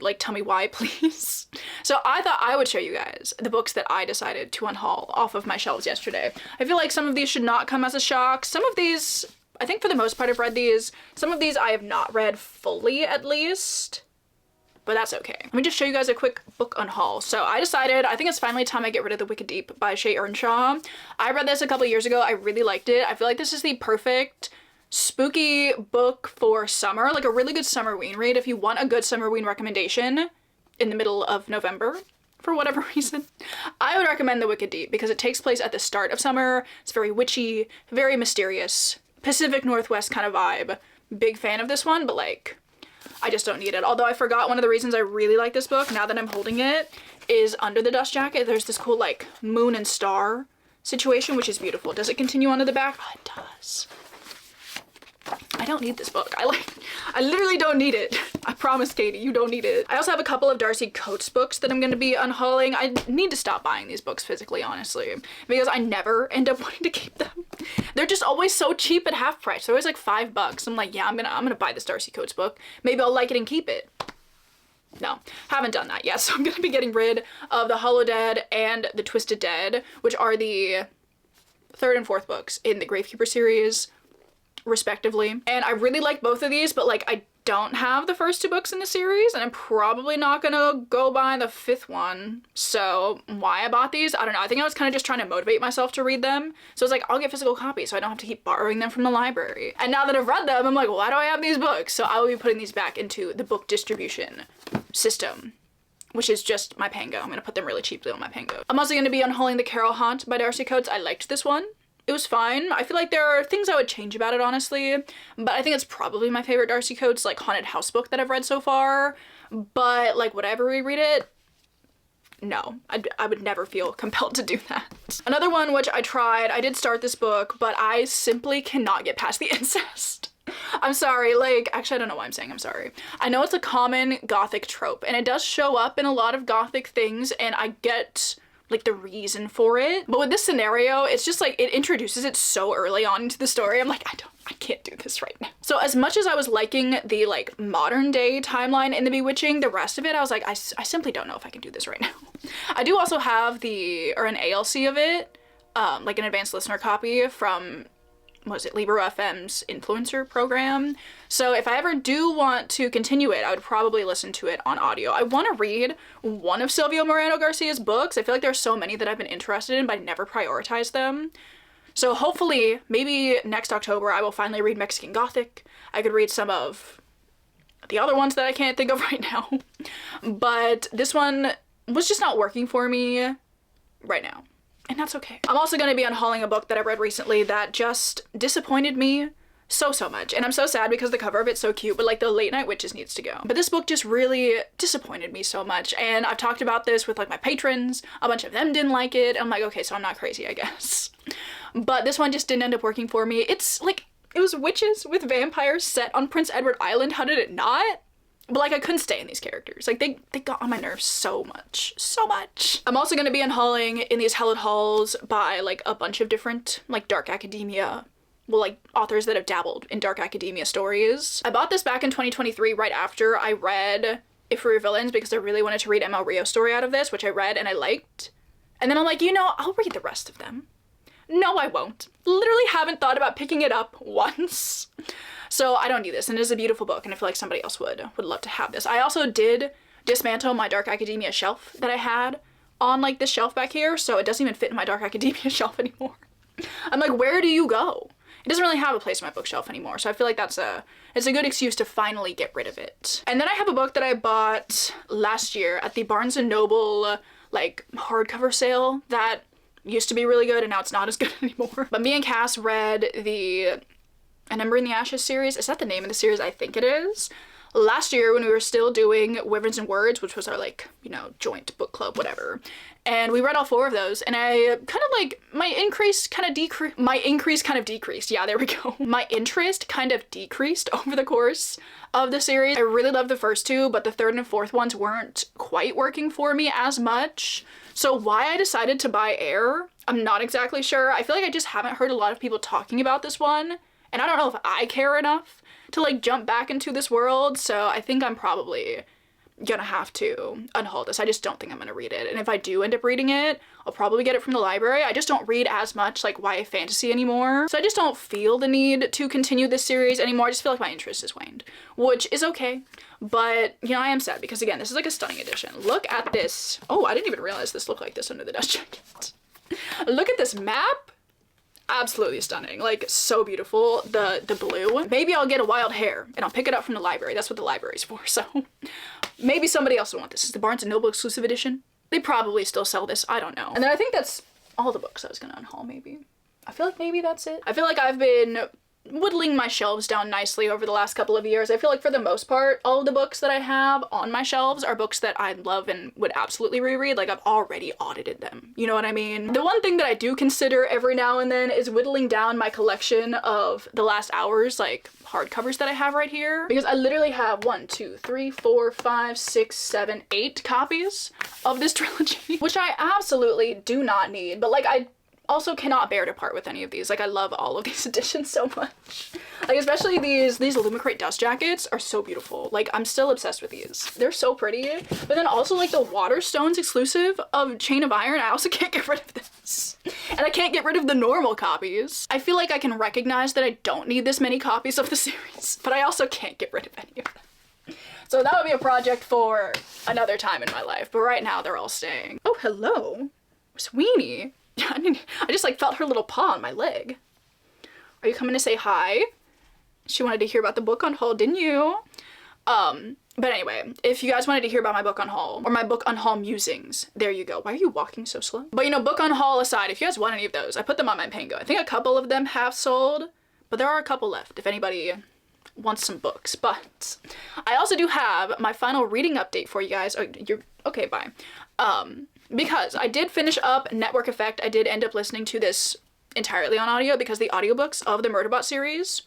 like, tell me why, please. So I thought I would show you guys the books that I decided to unhaul off of my shelves yesterday. I feel like some of these should not come as a shock. Some of these, I think for the most part I've read these. Some of these I have not read fully, at least. But that's okay. Let me just show you guys a quick book unhaul. So I decided, I think it's finally time I get rid of The Wicked Deep by Shea Earnshaw. I read this a couple years ago. I really liked it. I feel like this is the perfect spooky book for summer, like a really good summerween read if you want a good summerween recommendation in the middle of November for whatever reason. I would recommend The Wicked Deep because it takes place at the start of summer. It's very witchy, very mysterious, Pacific Northwest kind of vibe. Big fan of this one, but like, I just don't need it. Although I forgot one of the reasons I really like this book, now that I'm holding it, is under the dust jacket there's this cool like moon and star situation, which is beautiful. Does it continue onto the back? Oh, it does. I don't need this book. I literally don't need it. I promise, Katie, you don't need it. I also have a couple of Darcy Coates books that I'm going to be unhauling. I need to stop buying these books physically, honestly, because I never end up wanting to keep them. They're just always so cheap at half price. They're always like $5. I'm like, yeah, I'm gonna buy this Darcy Coates book. Maybe I'll like it and keep it. No, haven't done that yet. So I'm gonna be getting rid of The Hollow Dead and The Twisted Dead, which are the 3rd and 4th books in the Gravekeeper series, respectively. And I really like both of these, but like I don't have the first 2 books in the series, and I'm probably not gonna go buy the 5th one. So why I bought these, I don't know. I think I was kind of just trying to motivate myself to read them. So it's like, I'll get physical copies so I don't have to keep borrowing them from the library. And now that I've read them, I'm like, why do I have these books? So I will be putting these back into the book distribution system, which is just my Pango. I'm gonna put them really cheaply on my Pango. I'm also gonna be unhauling The Carol Haunt by Darcy Coates. I liked this one. It was fine. I feel like there are things I would change about it, honestly, but I think it's probably my favorite Darcy Coates, like, haunted house book that I've read so far. But, like, would I ever reread it? No, I would never feel compelled to do that. Another one which I tried, I did start this book, but I simply cannot get past the incest. I'm sorry, like, actually I don't know why I'm saying I'm sorry. I know it's a common gothic trope, and it does show up in a lot of gothic things, and I get like the reason for it. But with this scenario, it's just like, it introduces it so early on into the story. I'm like, I can't do this right now. So as much as I was liking the like modern day timeline in The Bewitching, the rest of it, I was like, I simply don't know if I can do this right now. I do also have an ALC of it, like an advanced listener copy from, what was it, Libro FM's influencer program. So if I ever do want to continue it, I would probably listen to it on audio. I want to read one of Silvio Moreno Garcia's books. I feel like there's so many that I've been interested in, but I never prioritized them. So hopefully, maybe next October, I will finally read Mexican Gothic. I could read some of the other ones that I can't think of right now. But this one was just not working for me right now. And that's okay. I'm also going to be unhauling a book that I read recently that just disappointed me so much. And I'm so sad because the cover of it's so cute, but like The Late Night Witches needs to go. But this book just really disappointed me so much. And I've talked about this with like my patrons. A bunch of them didn't like it. I'm like, okay, so I'm not crazy, I guess. But this one just didn't end up working for me. It's like, it was witches with vampires set on Prince Edward Island. How did it not? But like, I couldn't stay in these characters. Like, they got on my nerves so much. So much. I'm also gonna be unhauling In These Hallowed Halls by like a bunch of different like dark academia, well, like authors that have dabbled in dark academia stories. I bought this back in 2023 right after I read If We Were Villains because I really wanted to read ML Rio's story out of this, which I read and I liked. And then I'm like, you know, I'll read the rest of them. No, I won't. Literally haven't thought about picking it up once. So I don't need this, and it is a beautiful book, and I feel like somebody else would love to have this. I also did dismantle my Dark Academia shelf that I had on like this shelf back here, so it doesn't even fit in my Dark Academia shelf anymore. I'm like, where do you go? It doesn't really have a place on my bookshelf anymore, so I feel like it's a good excuse to finally get rid of it. And then I have a book that I bought last year at the Barnes & Noble like hardcover sale that used to be really good, and now it's not as good anymore. But me and Cass read the An Ember in the Ashes series. Is that the name of the series? I think it is. last year when we were still doing Wyverns and Words, which was our like, you know, joint book club, whatever. And we read all 4 of those, and I kind of like, my increase kind of decreased. Yeah, there we go. My interest kind of decreased over the course of the series. I really loved the first 2, but the 3rd and 4th ones weren't quite working for me as much. So why I decided to buy Air, I'm not exactly sure. I feel like I just haven't heard a lot of people talking about this one, and I don't know if I care enough to like jump back into this world, so I think I'm probably gonna have to unhaul this. I just don't think I'm gonna read it, and if I do end up reading it, I'll probably get it from the library. I just don't read as much like YA fantasy anymore, so I just don't feel the need to continue this series anymore. I just feel like my interest has waned, which is okay, but you know, I am sad because again, this is like a stunning edition. Look at this. Oh, I didn't even realize this looked like this under the dust jacket. Look at this map. Absolutely stunning, like so beautiful. The blue. Maybe I'll get a wild hair and I'll pick it up from the library. That's what the library's for, so maybe somebody else will want this. Is the Barnes & Noble exclusive edition? They probably still sell this, I don't know. And then I think that's all the books I was gonna unhaul, maybe. I feel like maybe that's it. I feel like I've been whittling my shelves down nicely over the last couple of years. I feel like for the most part, all of the books that I have on my shelves are books that I love and would absolutely reread. Like, I've already audited them. You know what I mean? The one thing that I do consider every now and then is whittling down my collection of The Last Hours, like, hardcovers that I have right here. Because I literally have 1, 2, 3, 4, 5, 6, 7, 8 copies of this trilogy, which I absolutely do not need. But, like, I also cannot bear to part with any of these. Like, I love all of these editions so much. Like, especially these Illumicrate dust jackets are so beautiful. Like, I'm still obsessed with these. They're so pretty. But then also, like, the Waterstones exclusive of Chain of Iron, I also can't get rid of this. And I can't get rid of the normal copies. I feel like I can recognize that I don't need this many copies of the series, but I also can't get rid of any of them. So that would be a project for another time in my life, but right now they're all staying. Oh, hello, Sweeney. I just like felt her little paw on my leg. Are you coming to say hi? She wanted to hear about the book on haul, didn't you? But anyway, if you guys wanted to hear about my book on haul or my book on haul musings, there you go. Why are you walking so slow? But you know, book on haul aside, if you guys want any of those, I put them on my Pango. I think a couple of them have sold, but there are a couple left if anybody wants some books. But I also do have my final reading update for you guys. Oh, you're okay, bye. Because I did finish up Network Effect. I did end up listening to this entirely on audio because the audiobooks of the Murderbot series,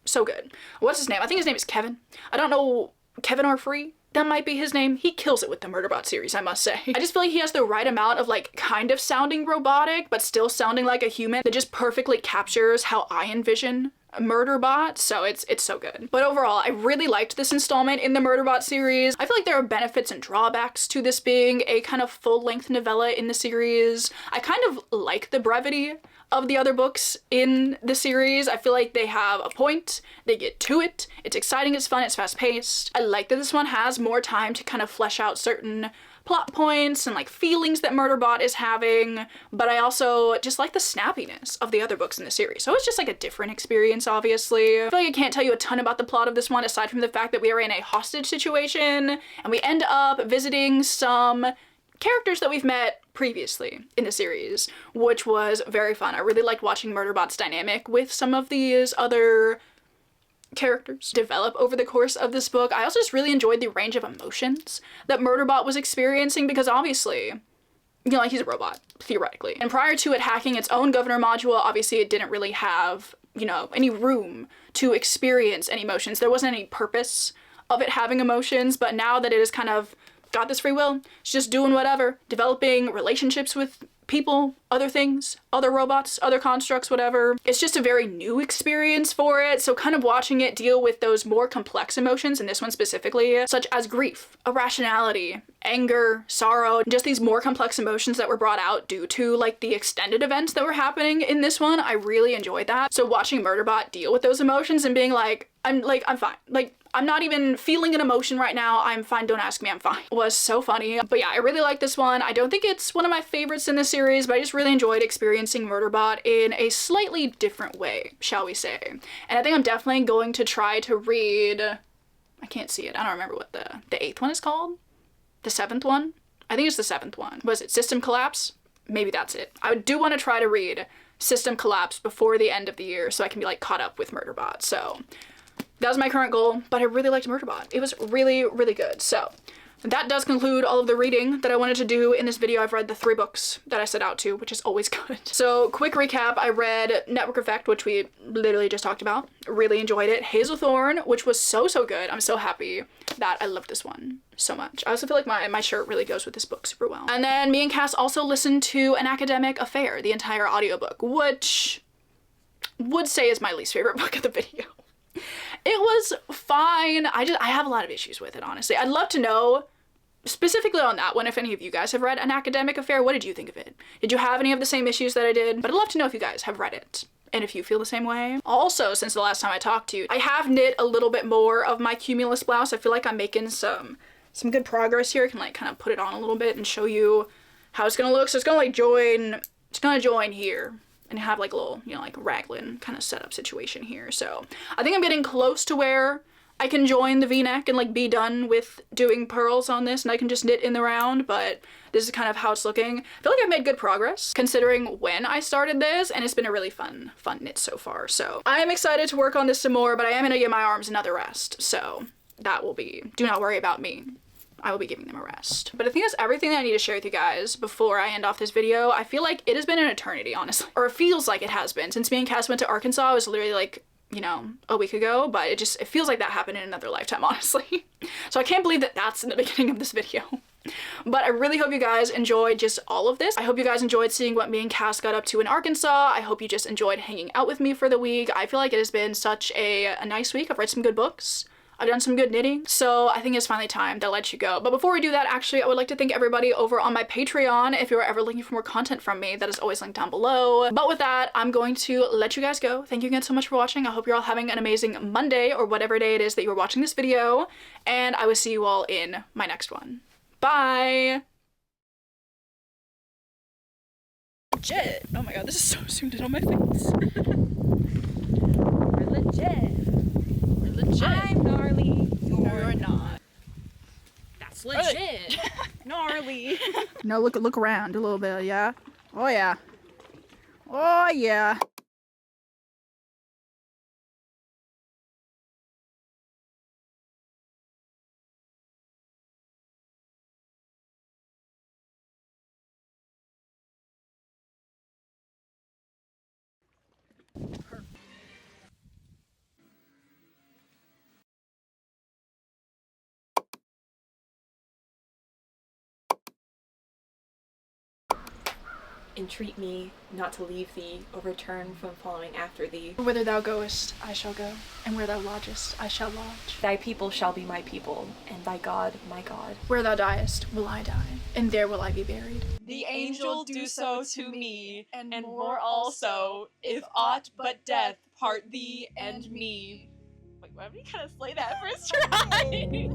so good. What's his name? I think his name is Kevin. I don't know, Kevin or Free? That might be his name. He kills it with the Murderbot series, I must say. I just feel like he has the right amount of like kind of sounding robotic, but still sounding like a human that just perfectly captures how I envision Murderbot, so it's so good. But overall, I really liked this installment in the Murderbot series. I feel like there are benefits and drawbacks to this being a kind of full-length novella in the series. I kind of like the brevity of the other books in the series. I feel like they have a point, they get to it, it's exciting, it's fun, it's fast-paced. I like that this one has more time to kind of flesh out certain plot points and like feelings that Murderbot is having, but I also just like the snappiness of the other books in the series. So it's just like a different experience, obviously. I feel like I can't tell you a ton about the plot of this one aside from the fact that we are in a hostage situation and we end up visiting some characters that we've met previously in the series, which was very fun. I really liked watching Murderbot's dynamic with some of these other characters develop over the course of this book. I also just really enjoyed the range of emotions that Murderbot was experiencing because obviously, you know, like he's a robot, theoretically. And prior to it hacking its own governor module, obviously it didn't really have, you know, any room to experience any emotions. There wasn't any purpose of it having emotions, but now that it has kind of got this free will, it's just doing whatever, developing relationships with people, other things, other robots, other constructs, whatever. It's just a very new experience for it, so kind of watching it deal with those more complex emotions, and this one specifically, such as grief, irrationality, anger, sorrow, just these more complex emotions that were brought out due to like the extended events that were happening in this one, I really enjoyed that. So watching Murderbot deal with those emotions and being like, I'm fine. Like, I'm not even feeling an emotion right now. I'm fine. Don't ask me. I'm fine. Was so funny. But yeah, I really like this one. I don't think it's one of my favorites in the series, but I just really enjoyed experiencing Murderbot in a slightly different way, shall we say. And I think I'm definitely going to try to read, I can't see it. I don't remember what the 8th one is called. The 7th one? I think it's the 7th one. Was it System Collapse? Maybe that's it. I do want to try to read System Collapse before the end of the year so I can be like caught up with Murderbot. So That was my current goal, but I really liked Murderbot. It was really, really good. So that does conclude all of the reading that I wanted to do in this video. I've read the 3 books that I set out to, which is always good. So quick recap, I read Network Effect, which we literally just talked about. Really enjoyed it. Hazelthorn, which was so good. I'm so happy that I loved this one so much. I also feel like my shirt really goes with this book super well. And then me and Cass also listened to An Academic Affair, the entire audiobook, which would say is my least favorite book of the video. It was fine. I have a lot of issues with it, honestly. I'd love to know, specifically on that one, if any of you guys have read An Academic Affair, what did you think of it? Did you have any of the same issues that I did? But I'd love to know if you guys have read it and if you feel the same way. Also, since the last time I talked to you, I have knit a little bit more of my Cumulus blouse. I feel like I'm making some good progress here. I can like kind of put it on a little bit and show you how it's gonna look. So it's gonna like join here and have like a little, you know, like raglan kind of setup situation here. So I think I'm getting close to where I can join the v-neck and like be done with doing pearls on this and I can just knit in the round, but this is kind of how it's looking. I feel like I've made good progress considering when I started this, and it's been a really fun knit so far. So I am excited to work on this some more, but I am gonna give my arms another rest. So that will be, do not worry about me. I will be giving them a rest. But I think that's everything that I need to share with you guys before I end off this video. I feel like it has been an eternity, honestly. Or it feels like it has been. Since me and Cass went to Arkansas, it was literally like, you know, a week ago, but it feels like that happened in another lifetime, honestly. So I can't believe that that's in the beginning of this video. But I really hope you guys enjoyed just all of this. I hope you guys enjoyed seeing what me and Cass got up to in Arkansas. I hope you just enjoyed hanging out with me for the week. I feel like it has been such a nice week. I've read some good books. I've done some good knitting, so I think it's finally time to let you go. But before we do that, actually, I would like to thank everybody over on my Patreon. If you're ever looking for more content from me, that is always linked down below. But with that, I'm going to let you guys go. Thank you again so much for watching. I hope you're all having an amazing Monday or whatever day it is that you're watching this video, and I will see you all in my next one. Bye! Legit! Oh my god, this is so zoomed in on my face.
We're legit.
Legit.
I'm gnarly.
You're not.
That's legit. Gnarly.
No, look around a little bit, yeah? Oh yeah. Oh yeah.
Entreat me not to leave thee, or return from following after thee.
Whither thou goest, I shall go, and where thou lodgest, I shall lodge.
Thy people shall be my people, and thy God my God.
Where thou diest, will I die, and there will I be buried.
The angel do so to me, and more also, if aught but death part thee and me. Wait, why would you kind of slay that first try?